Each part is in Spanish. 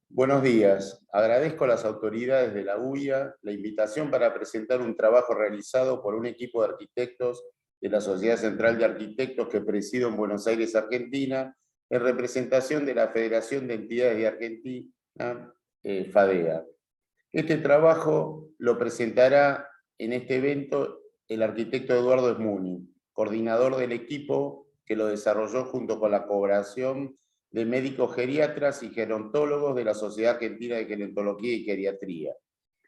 Buenos días. Agradezco a las autoridades de la UIA la invitación para presentar un trabajo realizado por un equipo de arquitectos de la Sociedad Central de Arquitectos que presido en Buenos Aires, Argentina, en representación de la Federación de Entidades de Argentina, FADEA. Este trabajo lo presentará en este evento el arquitecto Eduardo Esmuni, coordinador del equipo que lo desarrolló junto con la colaboración de médicos geriatras y gerontólogos de la Sociedad Argentina de Gerontología y Geriatría,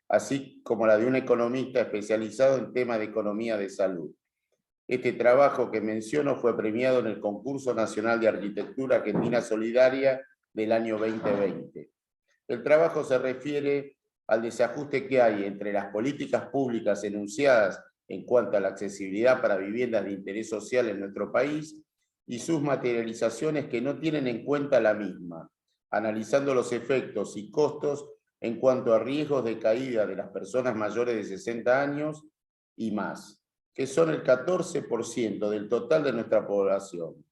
así como la de un economista especializado en temas de economía de salud. Este trabajo que menciono fue premiado en el Concurso Nacional de Arquitectura Argentina Solidaria del año 2020. El trabajo se refiere al desajuste que hay entre las políticas públicas enunciadas en cuanto a la accesibilidad para viviendas de interés social en nuestro país y sus materializaciones que no tienen en cuenta la misma, analizando los efectos y costos en cuanto a riesgos de caída de las personas mayores de 60 años y más, que son el 14% del total de nuestra población.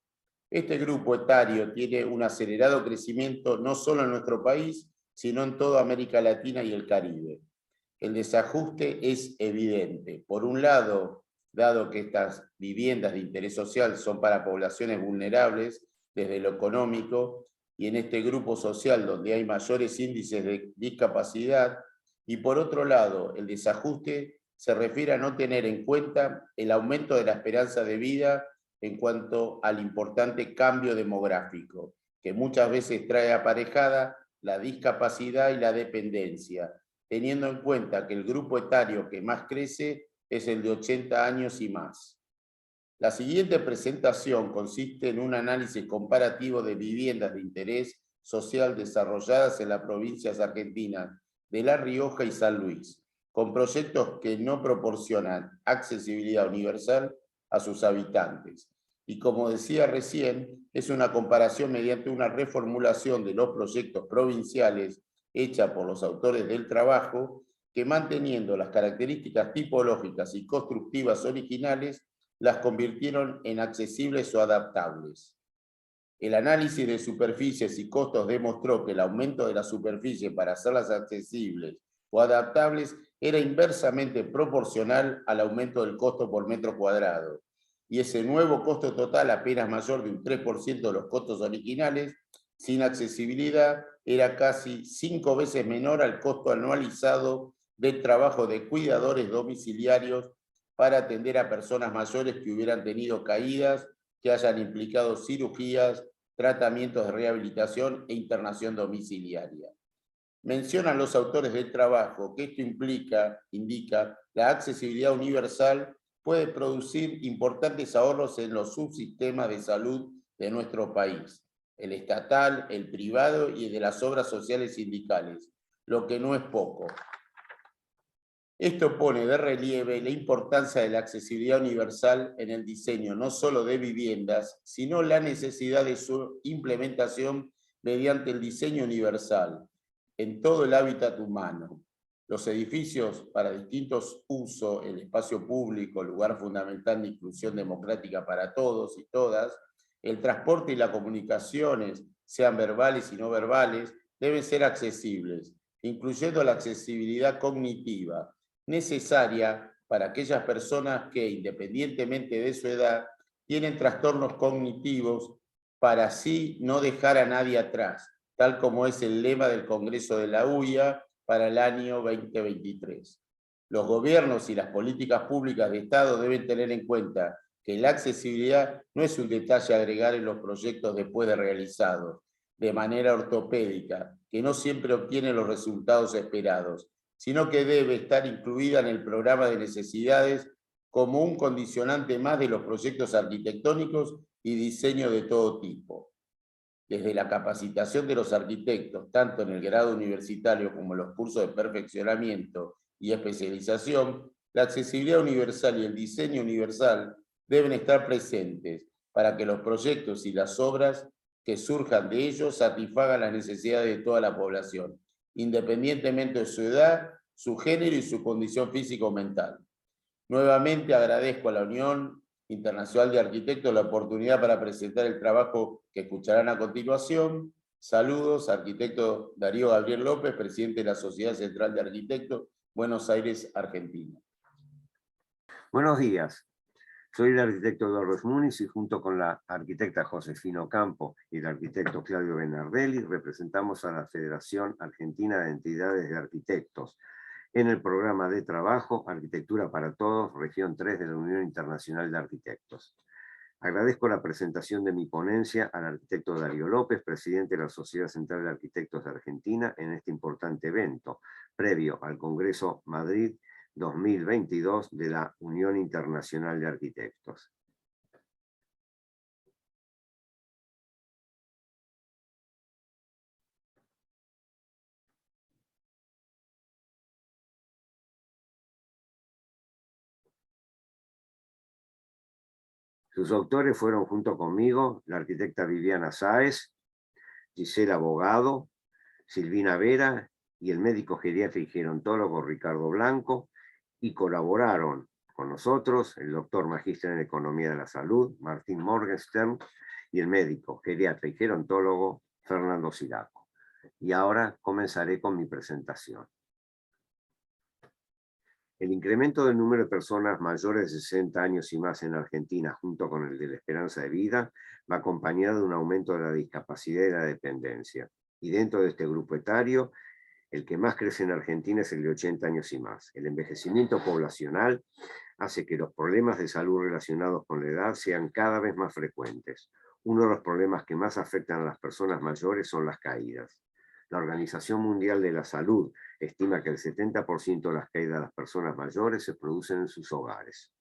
Este grupo etario tiene un acelerado crecimiento no solo en nuestro país, sino en toda América Latina y el Caribe. El desajuste es evidente. Por un lado, dado que estas viviendas de interés social son para poblaciones vulnerables desde lo económico, y en este grupo social donde hay mayores índices de discapacidad, y por otro lado, el desajuste se refiere a no tener en cuenta el aumento de la esperanza de vida en cuanto al importante cambio demográfico, que muchas veces trae aparejada la discapacidad y la dependencia, teniendo en cuenta que el grupo etario que más crece es el de 80 años y más. La siguiente presentación consiste en un análisis comparativo de viviendas de interés social desarrolladas en las provincias argentinas de La Rioja y San Luis, con proyectos que no proporcionan accesibilidad universal a sus habitantes. Y como decía recién, es una comparación mediante una reformulación de los proyectos provinciales hecha por los autores del trabajo, que manteniendo las características tipológicas y constructivas originales, las convirtieron en accesibles o adaptables. El análisis de superficies y costos demostró que el aumento de la superficie para hacerlas accesibles o adaptables era inversamente proporcional al aumento del costo por metro cuadrado, y ese nuevo costo total, apenas mayor de un 3% de los costos originales, sin accesibilidad, era casi 5 veces menor al costo anualizado del trabajo de cuidadores domiciliarios para atender a personas mayores que hubieran tenido caídas, que hayan implicado cirugías, tratamientos de rehabilitación e internación domiciliaria. Mencionan los autores del trabajo que esto indica la accesibilidad universal puede producir importantes ahorros en los subsistemas de salud de nuestro país, el estatal, el privado y de las obras sociales sindicales, lo que no es poco. Esto pone de relieve la importancia de la accesibilidad universal en el diseño no solo de viviendas, sino la necesidad de su implementación mediante el diseño universal en todo el hábitat humano. Los edificios para distintos usos, el espacio público, lugar fundamental de inclusión democrática para todos y todas, el transporte y las comunicaciones, sean verbales y no verbales, deben ser accesibles, incluyendo la accesibilidad cognitiva, necesaria para aquellas personas que, independientemente de su edad, tienen trastornos cognitivos, para así no dejar a nadie atrás, tal como es el lema del Congreso de la UIA para el año 2023. Los gobiernos y las políticas públicas de Estado deben tener en cuenta que la accesibilidad no es un detalle a agregar en los proyectos después de realizados, de manera ortopédica, que no siempre obtiene los resultados esperados, sino que debe estar incluida en el programa de necesidades como un condicionante más de los proyectos arquitectónicos y diseño de todo tipo. Desde la capacitación de los arquitectos, tanto en el grado universitario como en los cursos de perfeccionamiento y especialización, la accesibilidad universal y el diseño universal deben estar presentes para que los proyectos y las obras que surjan de ellos satisfagan las necesidades de toda la población, independientemente de su edad, su género y su condición físico-mental. Nuevamente agradezco a la Unión Internacional de Arquitectos la oportunidad para presentar el trabajo que escucharán a continuación. Saludos, arquitecto Darío Gabriel López, presidente de la Sociedad Central de Arquitectos, Buenos Aires, Argentina. Buenos días. Soy el arquitecto Eduardo Muniz y junto con la arquitecta Josefina Ocampo y el arquitecto Claudio Bernardelli representamos a la Federación Argentina de Entidades de Arquitectos en el programa de trabajo Arquitectura para Todos, región 3 de la Unión Internacional de Arquitectos. Agradezco la presentación de mi ponencia al arquitecto Darío López, presidente de la Sociedad Central de Arquitectos de Argentina, en este importante evento, previo al Congreso Madrid 2022 de la Unión Internacional de Arquitectos. Sus autores fueron junto conmigo la arquitecta Viviana Sáez, Gisela Abogado, Silvina Vera y el médico geriatra y gerontólogo Ricardo Blanco, y colaboraron con nosotros el doctor magíster en Economía de la Salud, Martín Morgenstern, y el médico geriatra y gerontólogo Fernando Siraco. Y ahora comenzaré con mi presentación. El incremento del número de personas mayores de 60 años y más en Argentina, junto con el de la esperanza de vida, va acompañado de un aumento de la discapacidad y la dependencia. Y dentro de este grupo etario, el que más crece en Argentina es el de 80 años y más. El envejecimiento poblacional hace que los problemas de salud relacionados con la edad sean cada vez más frecuentes. Uno de los problemas que más afectan a las personas mayores son las caídas. La Organización Mundial de la Salud estima que el 70% de las caídas de las personas mayores se producen en sus hogares.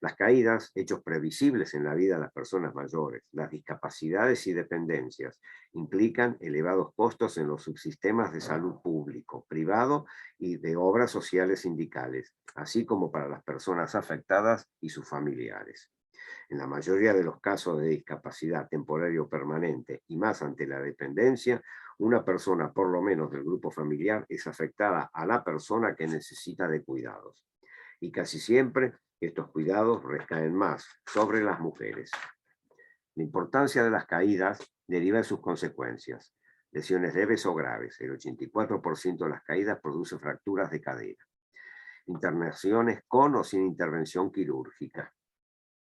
Las caídas, hechos previsibles en la vida de las personas mayores, las discapacidades y dependencias, implican elevados costos en los subsistemas de salud público, privado y de obras sociales sindicales, así como para las personas afectadas y sus familiares. En la mayoría de los casos de discapacidad temporal o permanente, y más ante la dependencia, una persona, por lo menos del grupo familiar, es afectada a la persona que necesita de cuidados. Y casi siempre estos cuidados recaen más sobre las mujeres. La importancia de las caídas deriva de sus consecuencias. Lesiones leves o graves. El 84% de las caídas produce fracturas de cadera. Internaciones con o sin intervención quirúrgica.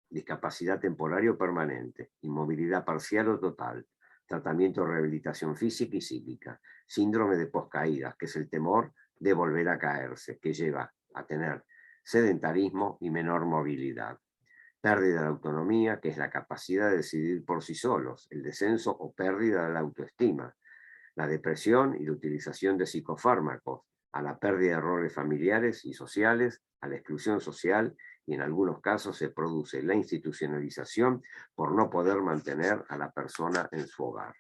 Discapacidad temporal o permanente. Inmovilidad parcial o total. Tratamiento de rehabilitación física y psíquica. Síndrome de poscaídas, que es el temor de volver a caerse, que lleva a tener sedentarismo y menor movilidad. Pérdida de autonomía, que es la capacidad de decidir por sí solos, el descenso o pérdida de la autoestima. La depresión y la utilización de psicofármacos, a la pérdida de roles familiares y sociales, a la exclusión social, y en algunos casos se produce la institucionalización por no poder mantener a la persona en su hogar.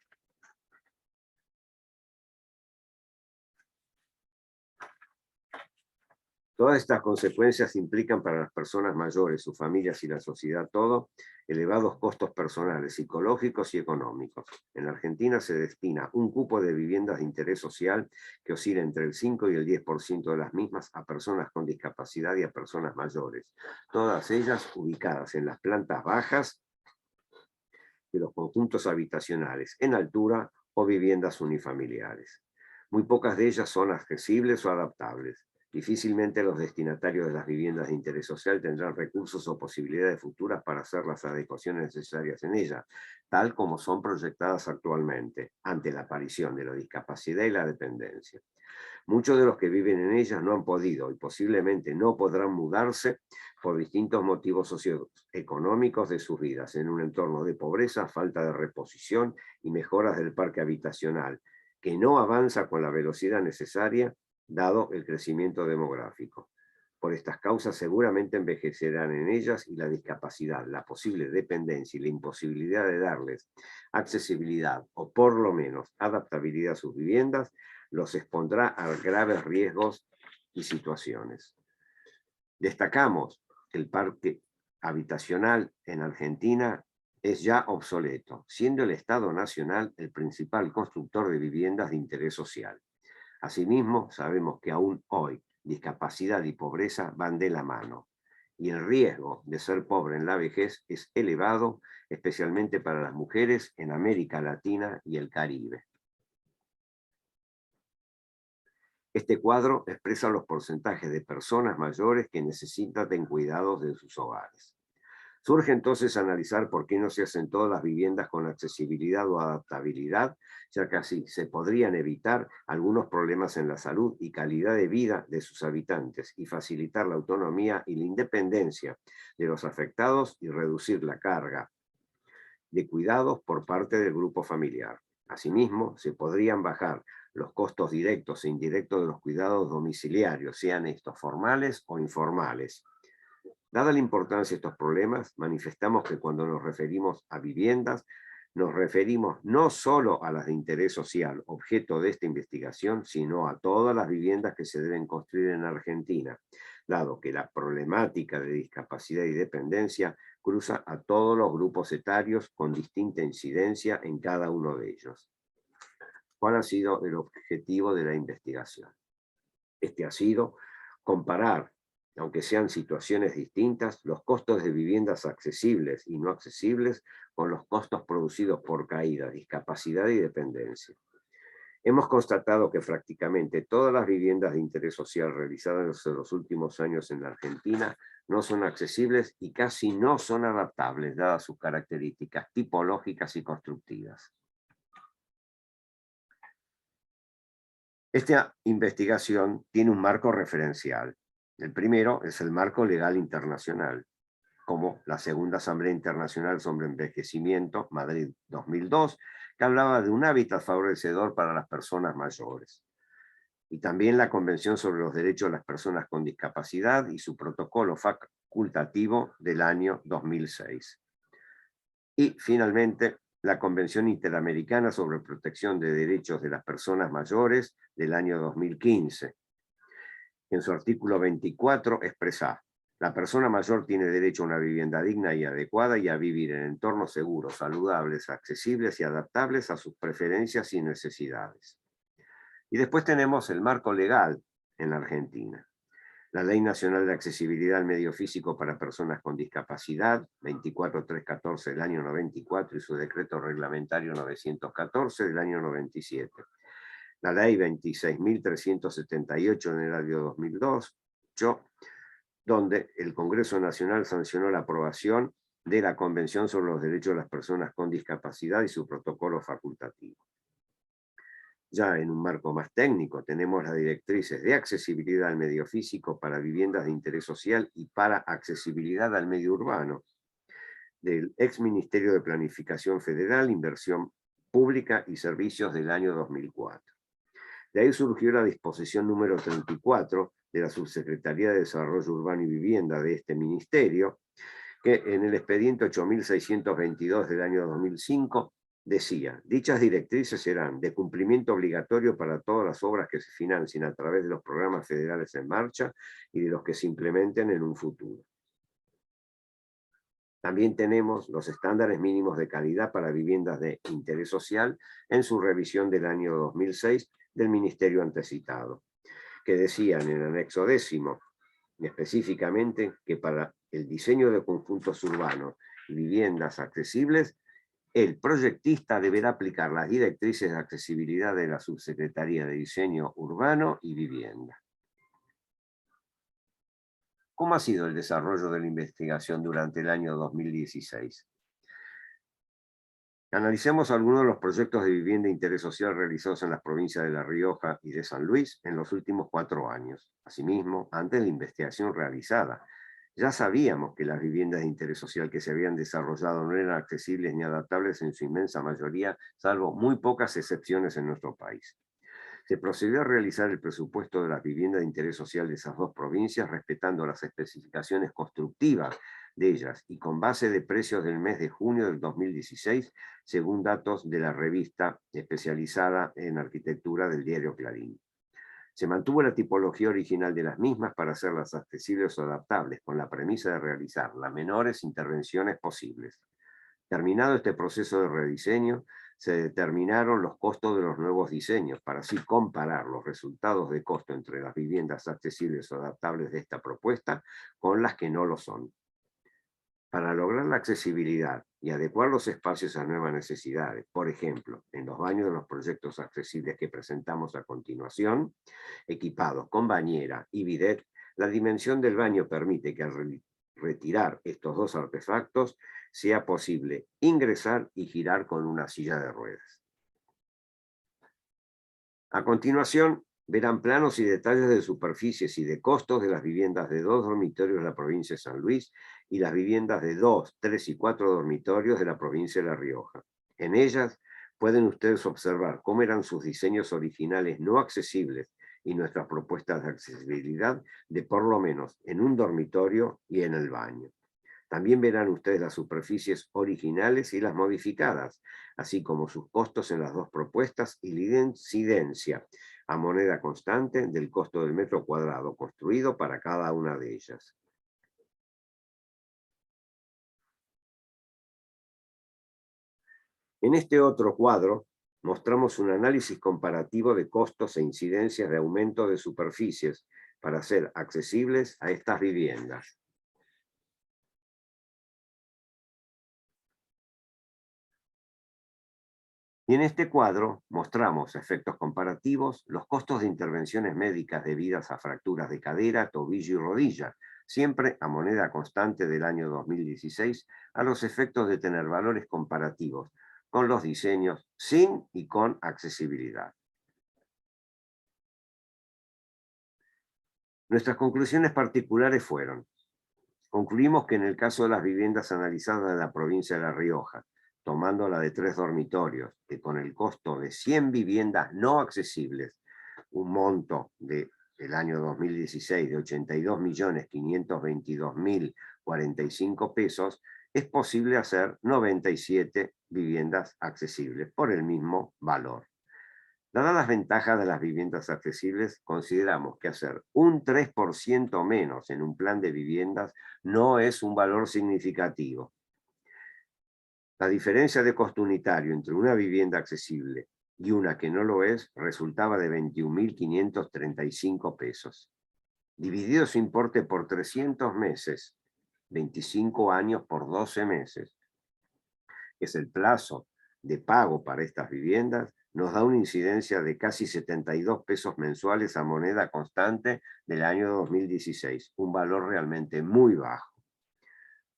Todas estas consecuencias implican para las personas mayores, sus familias y la sociedad todo, elevados costos personales, psicológicos y económicos. En Argentina se destina un cupo de viviendas de interés social que oscila entre el 5 y el 10% de las mismas a personas con discapacidad y a personas mayores, todas ellas ubicadas en las plantas bajas de los conjuntos habitacionales, en altura o viviendas unifamiliares. Muy pocas de ellas son accesibles o adaptables. Difícilmente los destinatarios de las viviendas de interés social tendrán recursos o posibilidades futuras para hacer las adecuaciones necesarias en ellas, tal como son proyectadas actualmente, ante la aparición de la discapacidad y la dependencia. Muchos de los que viven en ellas no han podido y posiblemente no podrán mudarse por distintos motivos socioeconómicos de sus vidas, en un entorno de pobreza, falta de reposición y mejoras del parque habitacional, que no avanza con la velocidad necesaria dado el crecimiento demográfico. Por estas causas seguramente envejecerán en ellas y la discapacidad, la posible dependencia y la imposibilidad de darles accesibilidad o por lo menos adaptabilidad a sus viviendas los expondrá a graves riesgos y situaciones. Destacamos que el parque habitacional en Argentina es ya obsoleto, siendo el Estado Nacional el principal constructor de viviendas de interés social. Asimismo, sabemos que aún hoy discapacidad y pobreza van de la mano y el riesgo de ser pobre en la vejez es elevado, especialmente para las mujeres en América Latina y el Caribe. Este cuadro expresa los porcentajes de personas mayores que necesitan cuidados de sus hogares. Surge entonces analizar por qué no se hacen todas las viviendas con accesibilidad o adaptabilidad, ya que así se podrían evitar algunos problemas en la salud y calidad de vida de sus habitantes y facilitar la autonomía y la independencia de los afectados y reducir la carga de cuidados por parte del grupo familiar. Asimismo, se podrían bajar los costos directos e indirectos de los cuidados domiciliarios, sean estos formales o informales. Dada la importancia de estos problemas, manifestamos que cuando nos referimos a viviendas, nos referimos no solo a las de interés social, objeto de esta investigación, sino a todas las viviendas que se deben construir en Argentina, dado que la problemática de discapacidad y dependencia cruza a todos los grupos etarios con distinta incidencia en cada uno de ellos. ¿Cuál ha sido el objetivo de la investigación? Este ha sido comparar, aunque sean situaciones distintas, los costos de viviendas accesibles y no accesibles con los costos producidos por caída, discapacidad y dependencia. Hemos constatado que prácticamente todas las viviendas de interés social realizadas en los últimos años en la Argentina no son accesibles y casi no son adaptables, dadas sus características tipológicas y constructivas. Esta investigación tiene un marco referencial. El primero es el marco legal internacional, como la Segunda Asamblea Internacional sobre Envejecimiento, Madrid 2002, que hablaba de un hábitat favorecedor para las personas mayores. Y también la Convención sobre los Derechos de las Personas con Discapacidad y su protocolo facultativo del año 2006. Y finalmente, la Convención Interamericana sobre Protección de Derechos de las Personas Mayores del año 2015. En su artículo 24 expresa: la persona mayor tiene derecho a una vivienda digna y adecuada y a vivir en entornos seguros, saludables, accesibles y adaptables a sus preferencias y necesidades. Y después tenemos el marco legal en la Argentina. La Ley Nacional de Accesibilidad al Medio Físico para Personas con Discapacidad, 24314 del año 94 y su decreto reglamentario 914 del año 97. La Ley 26.378 en el año 2002, donde el Congreso Nacional sancionó la aprobación de la Convención sobre los Derechos de las Personas con Discapacidad y su protocolo facultativo. Ya en un marco más técnico tenemos las directrices de accesibilidad al medio físico para viviendas de interés social y para accesibilidad al medio urbano, del ex Ministerio de Planificación Federal, Inversión Pública y Servicios del año 2004. De ahí surgió la disposición número 34 de la Subsecretaría de Desarrollo Urbano y Vivienda de este ministerio, que en el expediente 8622 del año 2005 decía: dichas directrices serán de cumplimiento obligatorio para todas las obras que se financien a través de los programas federales en marcha y de los que se implementen en un futuro. También tenemos los estándares mínimos de calidad para viviendas de interés social en su revisión del año 2006 del ministerio antecitado, que decían en el anexo 10, específicamente, que para el diseño de conjuntos urbanos y viviendas accesibles, el proyectista deberá aplicar las directrices de accesibilidad de la Subsecretaría de Diseño Urbano y Vivienda. ¿Cómo ha sido el desarrollo de la investigación durante el año 2016? Analicemos algunos de los proyectos de vivienda de interés social realizados en las provincias de La Rioja y de San Luis en los últimos 4 años. Asimismo, antes de la investigación realizada, ya sabíamos que las viviendas de interés social que se habían desarrollado no eran accesibles ni adaptables en su inmensa mayoría, salvo muy pocas excepciones en nuestro país. Se procedió a realizar el presupuesto de las viviendas de interés social de esas 2 provincias, respetando las especificaciones constructivas de ellas y con base de precios del mes de junio del 2016, según datos de la revista especializada en arquitectura del diario Clarín. Se mantuvo la tipología original de las mismas para hacerlas accesibles o adaptables, con la premisa de realizar las menores intervenciones posibles. Terminado este proceso de rediseño, se determinaron los costos de los nuevos diseños para así comparar los resultados de costo entre las viviendas accesibles o adaptables de esta propuesta con las que no lo son. Para lograr la accesibilidad y adecuar los espacios a nuevas necesidades, por ejemplo, en los baños de los proyectos accesibles que presentamos a continuación, equipados con bañera y bidet, la dimensión del baño permite que al retirar estos dos artefactos sea posible ingresar y girar con una silla de ruedas. A continuación, verán planos y detalles de superficies y de costos de las viviendas de 2 dormitorios de la provincia de San Luis y las viviendas de 2, 3 y 4 dormitorios de la provincia de La Rioja. En ellas pueden ustedes observar cómo eran sus diseños originales no accesibles y nuestras propuestas de accesibilidad de por lo menos en un dormitorio y en el baño. También verán ustedes las superficies originales y las modificadas, así como sus costos en las dos propuestas y la incidencia a moneda constante del costo del metro cuadrado construido para cada una de ellas. En este otro cuadro mostramos un análisis comparativo de costos e incidencias de aumento de superficies para ser accesibles a estas viviendas. Y en este cuadro mostramos efectos comparativos, los costos de intervenciones médicas debidas a fracturas de cadera, tobillo y rodilla, siempre a moneda constante del año 2016, a los efectos de tener valores comparativos con los diseños sin y con accesibilidad. Nuestras conclusiones particulares fueron: concluimos que en el caso de las viviendas analizadas en la provincia de La Rioja, tomando la de 3 dormitorios, que con el costo de 100 viviendas no accesibles, un monto del año 2016 de 82.522.045 pesos, es posible hacer 97 viviendas accesibles por el mismo valor. Dadas las ventajas de las viviendas accesibles, consideramos que hacer un 3% menos en un plan de viviendas no es un valor significativo. La diferencia de costo unitario entre una vivienda accesible y una que no lo es resultaba de 21.535 pesos. Dividido su importe por 300 meses, 25 años por 12 meses, que es el plazo de pago para estas viviendas, nos da una incidencia de casi 72 pesos mensuales a moneda constante del año 2016, un valor realmente muy bajo.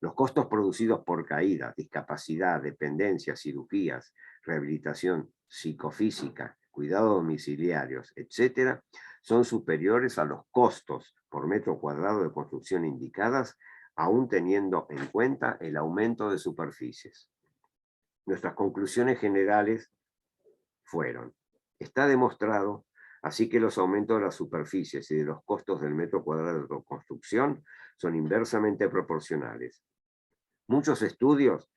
Los costos producidos por caídas, discapacidad, dependencia, cirugías, rehabilitación psicofísica, cuidados domiciliarios, etc., son superiores a los costos por metro cuadrado de construcción indicadas, aún teniendo en cuenta el aumento de superficies. Nuestras conclusiones generales fueron: está demostrado así que los aumentos de las superficies y de los costos del metro cuadrado de construcción son inversamente proporcionales. Muchos estudios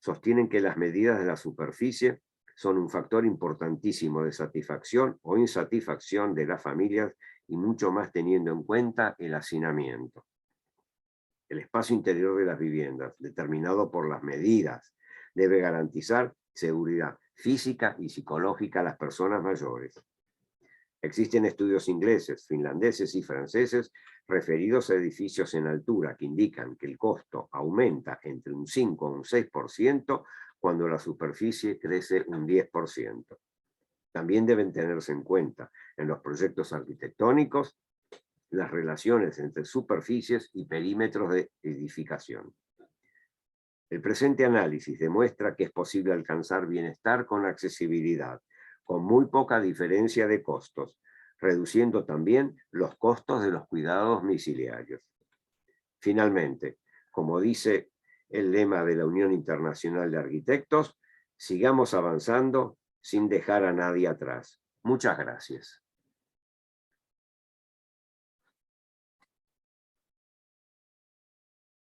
sostienen que las medidas de la superficie son un factor importantísimo de satisfacción o insatisfacción de las familias, y mucho más teniendo en cuenta el hacinamiento. El espacio interior de las viviendas, determinado por las medidas, debe garantizar seguridad física y psicológica a las personas mayores. Existen estudios ingleses, finlandeses y franceses referidos a edificios en altura que indican que el costo aumenta entre un 5 o un 6% cuando la superficie crece un 10%. También deben tenerse en cuenta en los proyectos arquitectónicos las relaciones entre superficies y perímetros de edificación. El presente análisis demuestra que es posible alcanzar bienestar con accesibilidad, con muy poca diferencia de costos, reduciendo también los costos de los cuidados domiciliarios. Finalmente, como dice el lema de la Unión Internacional de Arquitectos, sigamos avanzando sin dejar a nadie atrás. Muchas gracias.